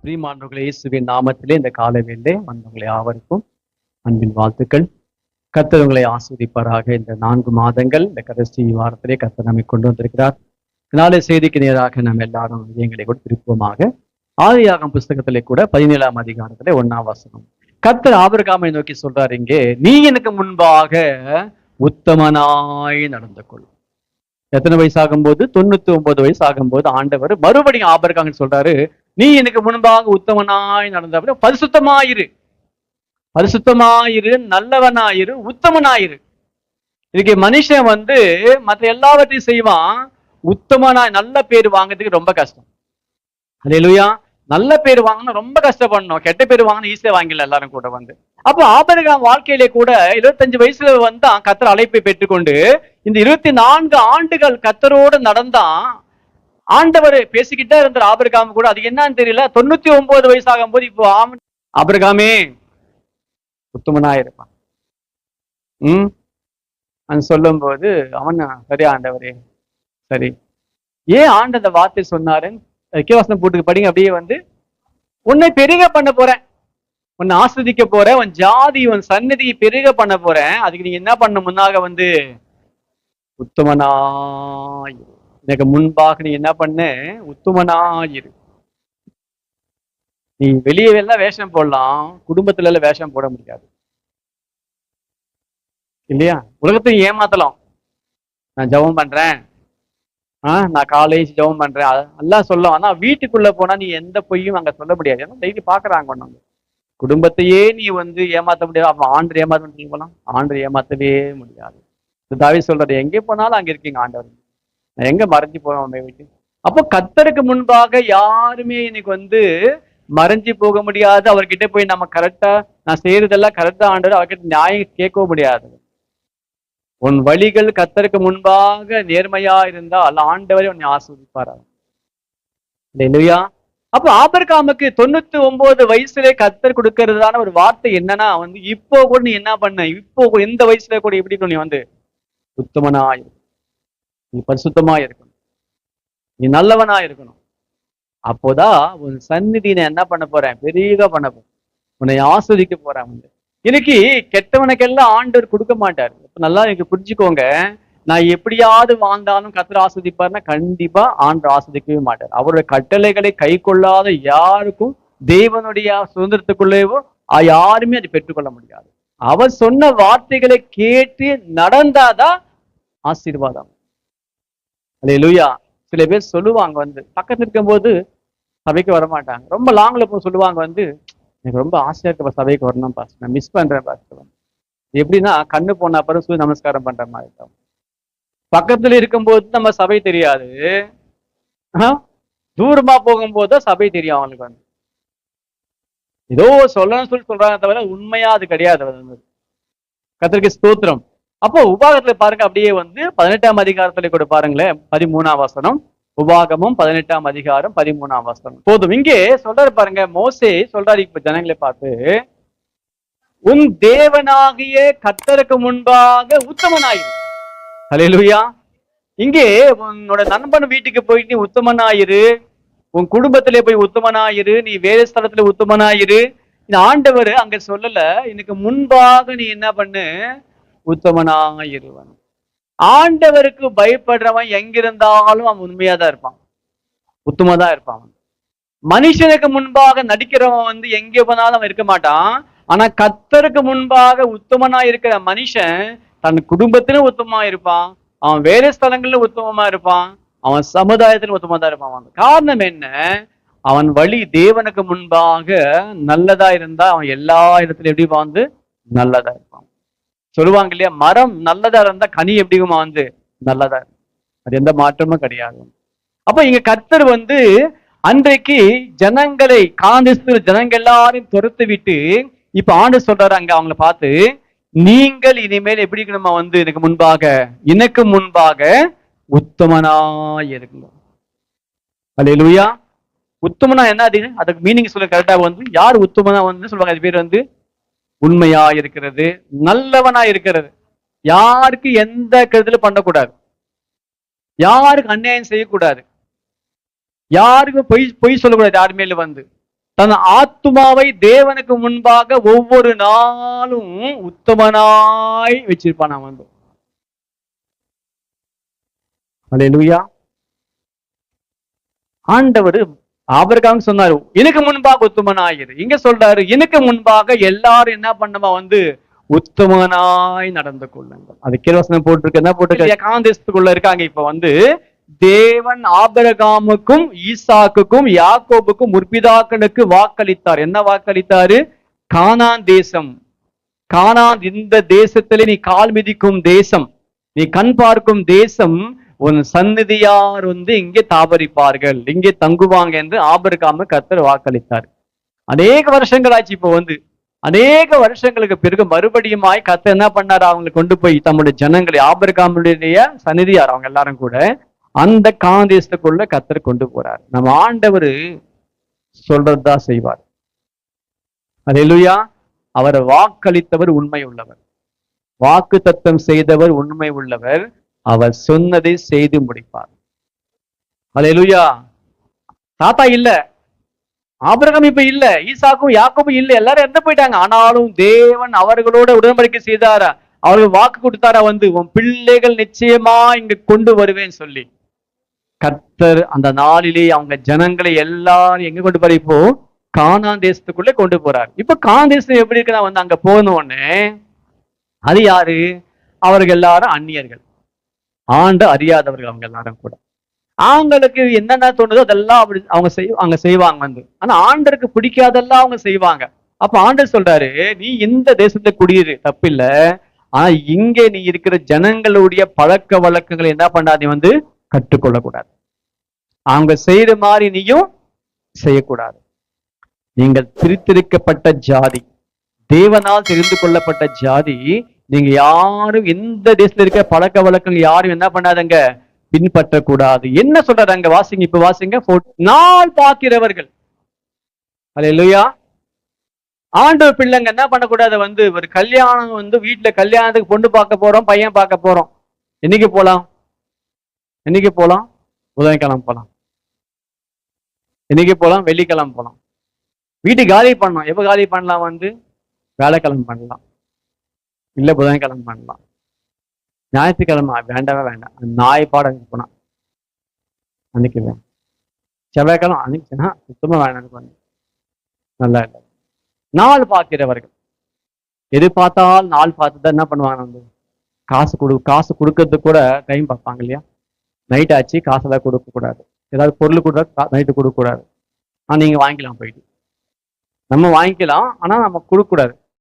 பிரியமானவர்களே, இயேசுவின் நாமத்திலே இந்த காலவேளை வந்தவங்களை யாவருக்கும் அன்பின் வாழ்த்துக்கள். கர்த்தர் உங்களை ஆஸ்வதிப்பாராக. இந்த 4 மாதங்கள் இந்த கடைசி வாரத்திலே கர்த்தர் நம்மை கொண்டு வந்திருக்கிறார். நாளை செய்திக்கு நேராக நம்ம எல்லாரும் எங்களை கூட திருப்பமாக ஆதியாகமம் புஸ்தகத்திலே கூட 17ஆம் அதிகாரத்திலே 1ஆம் வசனம். கர்த்தர் ஆபிரகாமை நோக்கி சொல்றாரு, இங்கே நீ எனக்கு முன்பாக உத்தமனாய் நடந்து கொள். எத்தனை வயசு ஆகும்போது? 99 வயசு ஆகும்போது ஆண்டவர் மறுபடியும் ஆபிரகாம் சொல்றாரு, நீ எனக்கு முன்பாக உத்தமனாய் நடந்த பரிசுத்தமாயிரு, பரிசுத்தமாயிரு, நல்லவனாயிரு, உத்தமனாயிரு. இதுக்கு மனுஷன் மற்ற எல்லாவற்றையும் செய்வான், உத்தமனாய் நல்ல பேர் வாங்குறதுக்கு ரொம்ப கஷ்டம். அல்லேலூயா. நல்ல பேர் வாங்கணும் ரொம்ப கஷ்டப்படணும், கெட்ட பேர் வாங்கணும் ஈஸியா வாங்கல எல்லாரும் கூட அப்ப ஆபிரகாம் வாழ்க்கையிலே கூட 25 வயசுல கர்த்தர் அழைப்பை பெற்றுக்கொண்டு இந்த 24 ஆண்டுகள் கர்த்தரோடு நடந்தான். ஆண்டவர் பேசிக்கிட்டே இருந்தார் ஆபிரகாம் கூட. அது என்னன்னு தெரியல. 99 வயசு ஆகும் போது இப்போ ஆபிரகாமே உத்தமனாயிருப்பான் சொல்லும் போது அவன் சரி ஆண்டவரே சரி. ஏன் ஆண்டு அந்த வார்த்தை சொன்னாருன்னு கேவசனம் போட்டுக்கு படிங்க. அப்படியே உன்னை பெருக பண்ண போறேன், உன்னை ஆஸ்வதிக்க போறேன், உன் ஜாதி உன் சன்னதியை பெருக பண்ண போறேன். அதுக்கு நீங்க என்ன பண்ண முன்னாக உத்தமனாயிரு. எனக்கு முன்பாக நீ என்ன பண்ண? உத்தமனாயிரு. நீ வெளியே எல்லாம் வேஷம் போடலாம், குடும்பத்துல எல்லாம் வேஷம் போட முடியாது இல்லையா? உலகத்தையும் ஏமாத்தலாம். நான் ஜெபம் பண்றேன், நான் காலேஜ் ஜெபம் பண்றேன் எல்லாம் சொல்லலாம். ஆனா வீட்டுக்குள்ள போனா நீ எந்த பொய்யும் அங்க சொல்ல முடியாது. ஏன்னா டெய்லி பாக்குறாங்க. குடும்பத்தையே நீ ஏமாத்த முடியாது. அப்ப ஆண்டு ஏமாத்த போலாம்? ஆண்டு ஏமாத்தவே முடியாது. தாவீது சொல்றது, எங்கே போனாலும் அங்க இருக்கீங்க ஆண்டவர், நான் எங்க மறைஞ்சு போவேன் உண்மை விட்டு. அப்போ கர்த்தருக்கு முன்பாக யாருமே இன்னைக்கு மறைஞ்சு போக முடியாது. அவர்கிட்ட போய் நம்ம கரெக்டா நான் செய்யறதெல்லாம் கரெக்டா ஆண்டவர் அவர்கிட்ட நியாயம் கேட்கவும் முடியாது. உன் வழிகள் கர்த்தருக்கு முன்பாக நேர்மையா இருந்தால் ஆண்டவரை உன்னை ஆஸ்வதிப்பாரா. இல்லையா? அப்ப ஆபிரகாமுக்கு 99 வயசுல கர்த்தர் கொடுக்கறதான ஒரு வார்த்தை என்னன்னா இப்போ கூட நீ என்ன பண்ண, இப்போ இந்த வயசுல கூட எப்படி நீ உத்தமனாய், நீ பரிசுத்தமா இருக்கணும், நீ நல்லவனா இருக்கணும். அப்போதான் உன் சந்நிதியை என்ன பண்ண போறேன்? பெரிய பண்ண போறேன், உன்னை ஆஸ்வதிக்க போறேன். இன்னைக்கு கெட்டவனுக்கெல்லாம் ஆண்டவர் கொடுக்க மாட்டார். இப்ப நல்லா எனக்கு புரிஞ்சுக்கோங்க. நான் எப்படியாவது வாழ்ந்தாலும் கர்த்தர் ஆஸ்வதிப்பார்னா கண்டிப்பா ஆண்டவர் ஆஸ்வதிக்கவே மாட்டார். அவருடைய கட்டளைகளை கை கொள்ளாத யாருக்கும் தேவனுடைய சுதந்திரத்துக்குள்ளேவோ யாருமே அதை பெற்றுக்கொள்ள முடியாது. அவர் சொன்ன வார்த்தைகளை கேட்டு நடந்தாதான் ஆசீர்வாதம். அல்லேலூயா. சில பேர் சொல்லுவாங்க பக்கத்துல இருக்கும் போது சபைக்கு வரமாட்டாங்க, ரொம்ப லாங்ல போய் சொல்லுவாங்க எனக்கு ரொம்ப ஆசையா இருக்க சபைக்கு வரணும் பாஸ்டர், நான் மிஸ் பண்றேன் பாஸ்டர். எப்படின்னா கண்ணு போன அப்புறம் சூரிய நமஸ்காரம் பண்ற மாதிரி இருக்கும். பக்கத்துல இருக்கும்போது நம்ம சபை தெரியாது, தூரமா போகும்போது சபை தெரியும் அவங்களுக்கு. ஏதோ சொல்லணும்னு சொல்றாங்க தவிர உண்மையா அது கிடையாது. கர்த்தருக்கு ஸ்தோத்திரம். அப்போ உபாகத்துல பாருங்க, அப்படியே 18ஆம் அதிகாரத்துல கூட பாருங்களேன், 13ஆம் வசனம். உபாகமும் 18ஆம் அதிகாரம் 13ஆம் வசனம். போதும். இங்கே சொல்றாரு பாருங்க, மோசே சொல்றாரு இப்ப ஜனங்களை பார்த்து, உன் தேவனாகிய கர்த்தருக்கு முன்பாக உத்தமனாயிரு. அல்லேலூயா. இங்கே உன்னோட நண்பன் வீட்டுக்கு போயிட்டு நீ உத்தமனாயிரு, உன் குடும்பத்திலே போய் உத்தமனாயிரு, நீ வேறு ஸ்தலத்துல உத்தமனாயிரு. இந்த ஆண்டவர் அங்க சொல்லல, எனக்கு முன்பாக நீ என்ன பண்ணு? உத்தமனாயிருவன். ஆண்டவருக்கு பயப்படுறவன் எங்கிருந்தாலும் அவன் உண்மையாதான் இருப்பான், உத்தமதான் இருப்பான். மனுஷனுக்கு முன்பாக நடிக்கிறவன் எங்கே போனாலும் அவன் இருக்க மாட்டான். ஆனா கர்த்தருக்கு முன்பாக உத்தமனா இருக்கிற மனுஷன் தன் குடும்பத்திலும் உத்தமமா இருப்பான், அவன் வேறு ஸ்தலங்களிலும் உத்தமமா இருப்பான், அவன் சமுதாயத்திலும் உத்தமமா தான் இருப்பான். காரணம் என்ன? அவன் வழி தேவனுக்கு முன்பாக நல்லதா இருந்தா அவன் எல்லா இடத்துலயும் எப்படி நல்லதா இருப்பான். சொல்லுவாங்க இல்லையா, மரம் நல்லதா இருந்தா கனி எப்படிமா நல்லதா இருக்கும், அது எந்த மாற்றமும் கிடையாது. அப்ப இங்க கர்த்தர் அன்றைக்கு ஜனங்களை காந்திஸ்து ஜனங்கள் எல்லாரையும் துரத்து விட்டு இப்ப ஆண்டு சொல்றாரு அங்க அவங்களை பார்த்து, நீங்கள் இனிமேல் எப்படி இருக்கணுமா எனக்கு முன்பாக உத்தமனாய் இருக்குங்க. அல்லேலூயா. உத்தமனா என்ன அதுக்கு மீனிங் சொல்ல கரெக்டா யார் உத்தமனா சொல்லுவாங்க, அது பேர் உண்மையா இருக்கிறது, நல்லவனா இருக்கிறது, யாருக்கு எந்த கருத்துல பண்ணக்கூடாது, யாருக்கு அநியாயம் செய்யக்கூடாது, யாருக்கும் பொய் சொல்லக்கூடாது யாருமே தன் ஆத்துமாவை தேவனுக்கு முன்பாக ஒவ்வொரு நாளும் உத்தமனாய் வச்சிருப்பான். அவன் வந்து அல்லேலூயா. ஆண்டவர் ஆபிரகாம் சொன்னாரு, எனக்கு முன்பாக உத்தமனாயிரு. இங்க சொல்றாரு, எனக்கு முன்பாக எல்லாரும் என்ன பண்ணமா வந்து உத்தமனாய் நடந்து கொள்ளுங்கள். அது கீழ்வசனம் போட்டிருக்கு. என்ன போட்டிருக்கு? காந்தேசத்துக்குள்ள இருக்காங்க. இப்ப வந்து தேவன் ஆபிரகாமுக்கும் ஈசாக்குக்கும் யாக்கோபுக்கும் முற்பிதாக்களுக்கு வாக்களித்தார். என்ன வாக்களித்தாரு? கானான் தேசம். கானான், இந்த தேசத்திலே நீ கால் மிதிக்கும் தேசம், நீ கண் பார்க்கும் தேசம், உன் சந்நிதியார் வந்து இங்கே தாபரிப்பார்கள், இங்கே தங்குவாங்க என்று ஆபிரகாமுக்கு கர்த்தர் வாக்களித்தார். அநேக வருஷங்கள் ஆச்சு. இப்போ வந்து அநேக வருஷங்களுக்கு பிறகு மறுபடியுமாய் கர்த்தர் என்ன பண்ணாரு? அவங்களை கொண்டு போய் தம்முடைய ஜனங்களை, ஆபிரகாமுடைய சந்நிதியார் அவங்க எல்லாரும் கூட அந்த காந்தேசத்துக்குள்ள கர்த்தர் கொண்டு போறார். நம்ம ஆண்டவர் சொல்றதுதான் செய்வார். அல்லேலூயா. அவரை வாக்களித்தவர் உண்மை உள்ளவர், வாக்கு தத்தம் செய்தவர் உண்மை உள்ளவர், அவர் சொன்னதை செய்து முடிப்பார். அல்லேலூயா. தாத்தா இல்ல, ஆபிரகாம் இப்ப இல்ல, ஈசாக்கும் யாக்கோபும் இல்ல, எல்லாரும் இறந்து போயிட்டாங்க. ஆனாலும் தேவன் அவர்களோட உடன்படிக்கை செய்தாரா, அவர்கள் வாக்கு கொடுத்தாரா, வந்து உன் பிள்ளைகள் நிச்சயமா இங்க கொண்டு வருவேன்னு சொல்லி. கர்த்தர் அந்த நாளிலே அவங்க ஜனங்களை எல்லாரும் எங்க கொண்டு போற? இப்போ கானான் தேசத்துக்குள்ளே கொண்டு போறார். இப்ப கானான் தேசம் எப்படி இருக்குன்னா வந்து அங்க போன உடனே அது யாரு? அவர்கள் எல்லாரும் அந்நியர்கள், ஆண்டு அறியாதவர்கள். அவங்க எல்லாரும் கூட அவங்களுக்கு என்னென்ன தோணுதோ அதெல்லாம் அப்படி அவங்க செய்வாங்க வந்து. ஆனா ஆண்டருக்கு பிடிக்காதெல்லாம் அவங்க செய்வாங்க. அப்ப ஆண்டர் சொல்றாரு, நீ இந்த தேசத்துல குடியிரு, தப்பில்ல, ஆனா இங்கே நீ இருக்கிற ஜனங்களுடைய பழக்க வழக்கங்களை என்ன பண்ணாதே வந்து கற்றுக்கொள்ளக்கூடாது. அவங்க செய்யற மாதிரி நீயும் செய்யக்கூடாது. நீங்கள் பிரித்திருக்கப்பட்ட ஜாதி, தேவனால் தெரிந்து கொள்ளப்பட்ட ஜாதி. நீங்க யாரும் எந்த தேசத்துல இருக்க பழக்க வழக்கங்கள் யாரும் என்ன பண்ணாதங்க, பின்பற்றக்கூடாது. என்ன சொல்றாரு அங்க? வாசிங்க, இப்ப வாசிங்க. நாள் பார்க்கிறவர்கள். அல்லேலூயா. ஆண்டவர் பிள்ளைங்க என்ன பண்ணக்கூடாது வந்து, ஒரு கல்யாணம் வந்து வீட்டுல கல்யாணத்துக்கு பொண்ணு பார்க்க போறோம், பையன் பார்க்க போறோம். என்னைக்கு போலாம்? என்னைக்கு போலாம்? புதன்கிழமை போலாம். என்னைக்கு போலாம்? வெள்ளிக்கிழமை போலாம். வீட்டு காலி பண்ணலாம். எப்ப காலி பண்ணலாம் வந்து? வேலைக்கிழமை பண்ணலாம், இல்ல புதன்கிழமை பண்ணலாம். ஞாயிற்றுக்கிழமை வேண்டவே வேண்டாம். நாய் பாடம் போனா அன்னைக்கு வேணும். செவ்வாய்க்கிழமை அன்னைக்குன்னா சுத்தமா வேண்டாம். நல்லா இல்லை. நாள் பார்க்கிறவர்கள் எது பார்த்தாலும் நாள் பார்த்துதான் என்ன பண்ணுவாங்க வந்து, காசு கொடுக்கறதுக்கு கூட டைம் பார்ப்பாங்க இல்லையா? நைட் ஆச்சு, காசெல்லாம் கொடுக்க கூடாது. ஏதாவது பொருள் கொடுத்தா நைட்டு கொடுக்க கூடாது. ஆனா நீங்க வாங்கிக்கலாம், போயிட்டு நம்ம வாங்கிக்கலாம், ஆனா நம்ம கொடுக்க கூடாது.